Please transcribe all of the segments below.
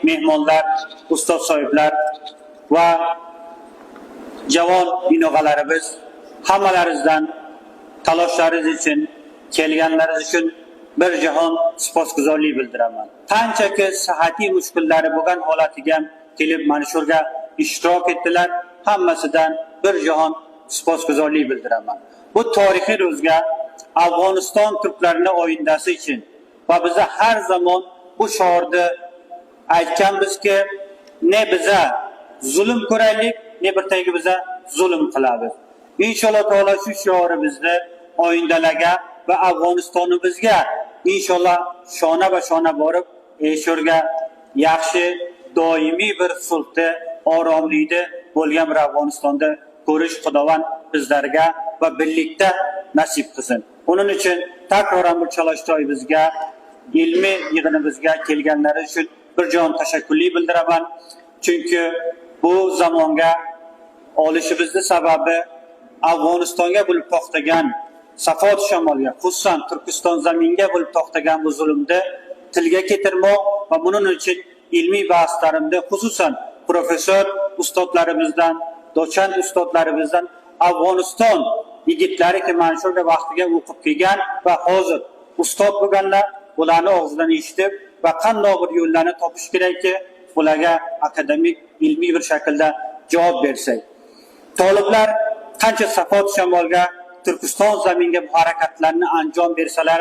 mehmonlar, ustoz sohiblar va javon inog'alarimiz hammalaringizdan talashlaringiz uchun, kelganlaringiz uchun bir jahon siposguzorlik bildiraman. Qanchaki sihhatiy mushkullari bo'lgan holatiga kelib mana shu yerga ishtirok etdilar, hammasidan bir jahon siposguzorlik bildiraman. Bu tarixiy ro'zga Afg'oniston turklarining oyindasi uchun va biz har zamon bu shiorni aytganmizki, ne biza zulm ko'raylik, ne bir tagi biza zulm qilamiz. İnşallah Teala shu shiorimizni oyindalarga va Afg'onistonimizga inshaalloh shona va shona borib, shularga yaxshi doimiy bir sulhni, oromlikni bo'lgan bir Afg'onistonda ko'rish Xudovand bizlarga va birlikda nasib qilsin. Onun uchun takroran bu chalashtoyimizga, ilmiy yig'inimizga kelganlari uchun bir jon tashakkurlik bildiraman. Chunki bu zamonga olishimizning sababi Afg'onistonga bo'lib to'xtagan Safot shamolga, xususan Turkiston zaminga bo'lib to'xtagan bu zulmni tilga keltirmoq va buning uchun ilmiy bahslarimda xususan professor ustozlarimizdan, doçent ustozlarimizdan Afg'oniston yigitlari ki mana shu vaqtiga o'qib kelgan va hozir ustoz bo'lganlar ularni og'zidan eshitib va qanday bir yo'llarni topish kerakki, ularga akademik, ilmiy bir shaklda javob bersak. Toliblar qancha Safot shamolga, Turkiston zaminga bu harakatlarni anjom bersalar,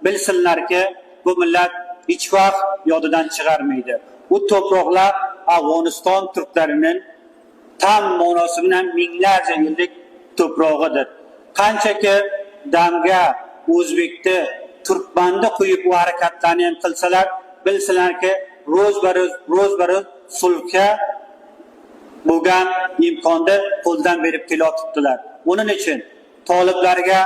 bilsinlarki, bu millat hech vaqt yodidan chiqarmaydi. Bu to'proqlar Afg'oniston turklarining tam ma'nosi bilan minglarcha yillik to'prog'idir. Qanchaki damga o'zbekni, turkmanni qo'yib bu harakatlarni ham qilsalar, bilsinlarki, ro'z-baroz sulhga bo'lgan imkonni qo'ldan berib kelayotibdilar. Uning uchun toliblarga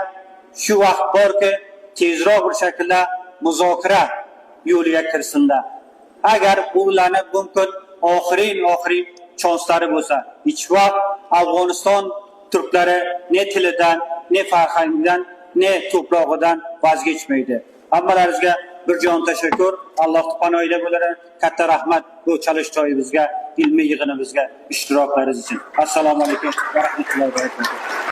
shu vaqt borki, tezroq bir shaklda muzokara yo'liga kirsinlar. Agar ularni mumkin oxiriy chanslari bo'lsa, hech vaqt Afg'oniston turklari ne tilidan, ne farhangidan, ne to'prog'idan voz kechmaydi. Hammalaringizga bir jon tashakkur. Alloh panohida bo'lalar. Katta rahmat bu chalishtoyimizga, ilmiy yig'inimizga ishtiroklaringiz uchun. Assalomu alaykum va rahmatullohi va barakatuh.